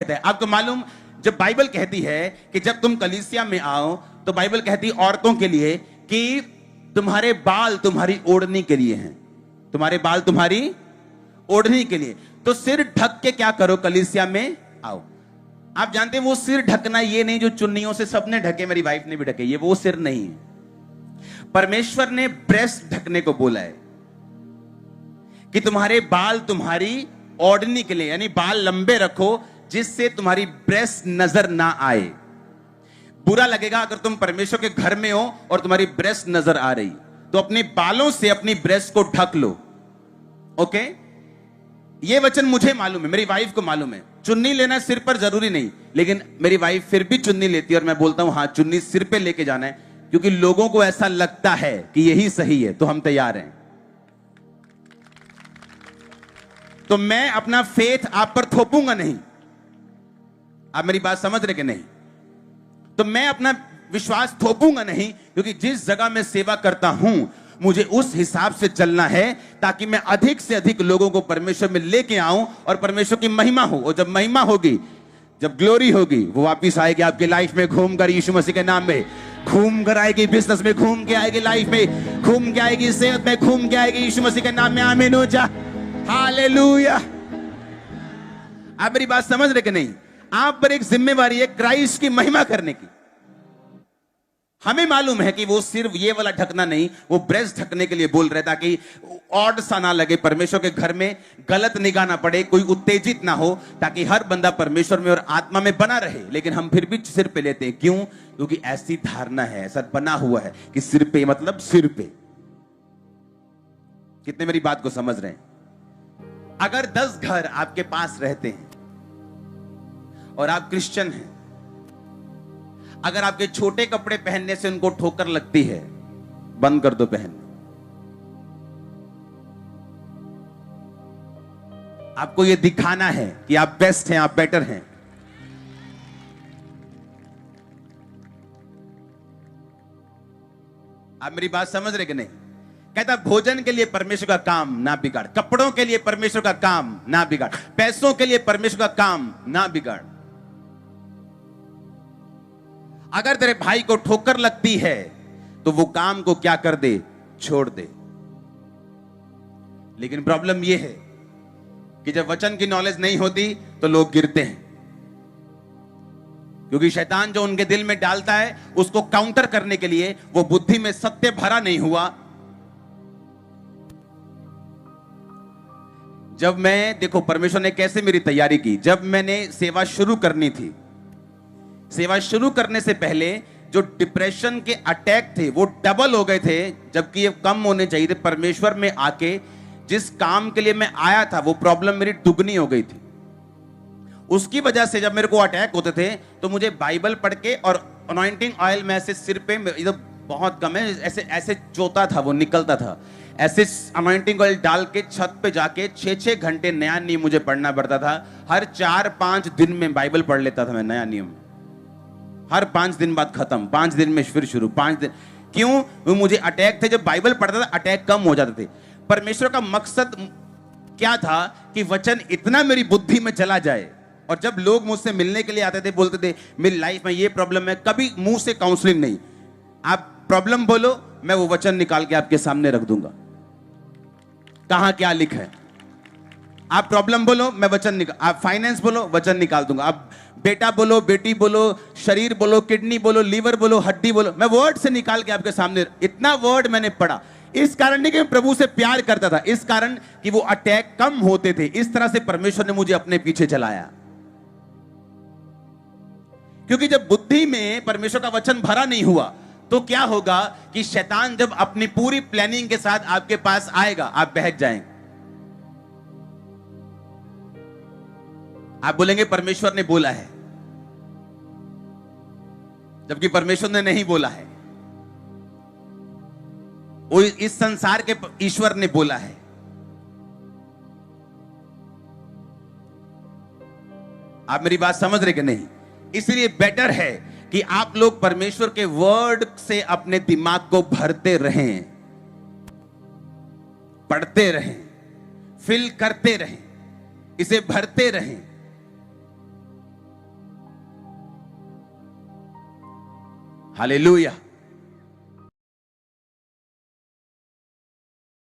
कहता है। आपको मालूम, जब बाइबल कहती है कि जब तुम कलीसिया में आओ, तो बाइबल कहती औरतों के लिए कि तुम्हारे बाल तुम्हारी ओढ़नी के लिए हैं, तुम्हारे बाल तुम्हारी ओढ़नी के लिए। तो सिर ढक के क्या करो, कलीसिया में आओ। आप जानते हैं वो सिर ढकना ये नहीं जो चुन्नियों से सबने ढके, मेरी वाइफ ने भी ढके, ये वो सिर नहीं है। परमेश्वर ने ब्रेस्ट ढकने को बोला है कि तुम्हारे बाल तुम्हारी ओढ़नी के लिए, यानी बाल लंबे रखो जिससे तुम्हारी ब्रेस्ट नजर ना आए। बुरा लगेगा अगर तुम परमेश्वर के घर में हो और तुम्हारी ब्रेस्ट नजर आ रही, तो अपने बालों से अपनी ब्रेस्ट को ढक लो। ओके, ये वचन मुझे मालूम है, मेरी वाइफ को मालूम है। चुन्नी लेना सिर पर जरूरी नहीं, लेकिन मेरी वाइफ फिर भी चुन्नी लेती है और मैं बोलता हूं हाँ चुन्नी सिर पे लेके जाना है, क्योंकि लोगों को ऐसा लगता है कि यही सही है, तो हम तैयार हैं। तो मैं अपना फेथ आप पर थोपूंगा नहीं। आप मेरी बात समझ रहे कि नहीं? तो मैं अपना विश्वास थोपूंगा नहीं, क्योंकि जिस जगह मैं सेवा करता हूं मुझे उस हिसाब से चलना है ताकि मैं अधिक से अधिक लोगों को परमेश्वर में लेके आऊं और परमेश्वर की महिमा हो। और जब महिमा होगी, जब ग्लोरी होगी, वो वापिस आएगी आपकी लाइफ में घूम कर, यीशु मसीह के नाम में घूम कर आएगी, बिजनेस में घूम के आएगी, लाइफ में घूम के आएगी, सेहत में घूम के आएगी, यीशु मसीह के नाम में। आमीन हो जा, हालेलुया। आप मेरी बात समझ रहे कि नहीं? आप पर एक जिम्मेवारी है क्राइस्ट की महिमा करने की। हमें मालूम है कि वो सिर्फ ये वाला ढकना नहीं, वो ब्रेस्ट ढकने के लिए बोल रहे ताकि ऑड सा ना लगे, परमेश्वर के घर में गलत निगाह ना पड़े, कोई उत्तेजित ना हो, ताकि हर बंदा परमेश्वर में और आत्मा में बना रहे। लेकिन हम फिर भी सिर पे लेते हैं, क्यों? क्योंकि ऐसी धारणा है, ऐसा बना हुआ है कि सिर पे मतलब सिर पे। कितने मेरी बात को समझ रहे हैं? अगर 10 घर आपके पास रहते हैं और आप क्रिश्चियन हैं, अगर आपके छोटे कपड़े पहनने से उनको ठोकर लगती है, बंद कर दो पहनना। आपको यह दिखाना है कि आप बेस्ट हैं, आप बेटर हैं। आप मेरी बात समझ रहे कि नहीं? कहता भोजन के लिए परमेश्वर का काम ना बिगाड़, कपड़ों के लिए परमेश्वर का काम ना बिगाड़, पैसों के लिए परमेश्वर का काम ना बिगाड़। अगर तेरे भाई को ठोकर लगती है तो वो काम को क्या कर दे, छोड़ दे। लेकिन प्रॉब्लम यह है कि जब वचन की नॉलेज नहीं होती तो लोग गिरते हैं, क्योंकि शैतान जो उनके दिल में डालता है उसको काउंटर करने के लिए वो बुद्धि में सत्य भरा नहीं हुआ। जब मैं, देखो परमेश्वर ने कैसे मेरी तैयारी की, जब मैंने सेवा शुरू करनी थी, सेवा शुरू करने से पहले जो डिप्रेशन के अटैक थे वो डबल हो गए थे, जबकि ये कम होने चाहिए थे। परमेश्वर में आके जिस काम के लिए मैं आया था वो प्रॉब्लम मेरी दुगनी हो गई थी। उसकी वजह से जब मेरे को अटैक होते थे तो मुझे बाइबल पढ़ के और अनॉइंटिंग ऑयल में ऐसे सिर पे, इधर बहुत कम है, ऐसे ऐसे चोता था, वो निकलता था, ऐसे अनॉइंटिंग ऑयल डाल के छत पे जाके 6-6 घंटे नया नियम मुझे पढ़ना पड़ता था। हर 4-5 दिन में बाइबल पढ़ लेता था मैं, नया नियम। हर 5 दिन बाद खत्म, 5 दिन में फिर शुरू, 5 दिन। क्यों? वो मुझे अटैक थे, जब बाइबल पढ़ता था अटैक कम हो जाते थे। परमेश्वर का मकसद क्या था कि वचन इतना मेरी बुद्धि में चला जाए, और जब लोग मुझसे मिलने के लिए आते थे बोलते थे मेरी लाइफ में ये प्रॉब्लम है, कभी मुंह से काउंसलिंग नहीं, आप प्रॉब्लम बोलो, मैं वो वचन निकाल के आपके सामने रख दूंगा, कहां क्या लिखा है। आप प्रॉब्लम बोलो, मैं वचन निकाल, आप फाइनेंस बोलो, वचन निकाल दूंगा। आप बेटा बोलो, बेटी बोलो, शरीर बोलो, किडनी बोलो, लीवर बोलो, हड्डी बोलो, मैं वर्ड से निकाल के आपके सामने। इतना वर्ड मैंने पढ़ा, इस कारण नहीं कि मैं प्रभु से प्यार करता था, इस कारण कि वो अटैक कम होते थे। इस तरह से परमेश्वर ने मुझे अपने पीछे चलाया, क्योंकि जब बुद्धि में परमेश्वर का वचन भरा नहीं हुआ तो क्या होगा कि शैतान जब अपनी पूरी प्लानिंग के साथ आपके पास आएगा, आप बहक जाएंगे। आप बोलेंगे परमेश्वर ने बोला है, जबकि परमेश्वर ने नहीं बोला है, वो इस संसार के ईश्वर ने बोला है। आप मेरी बात समझ रहे कि नहीं? इसलिए बेटर है कि आप लोग परमेश्वर के वर्ड से अपने दिमाग को भरते रहें, पढ़ते रहें, फिल करते रहें, इसे भरते रहें। हालेलुया।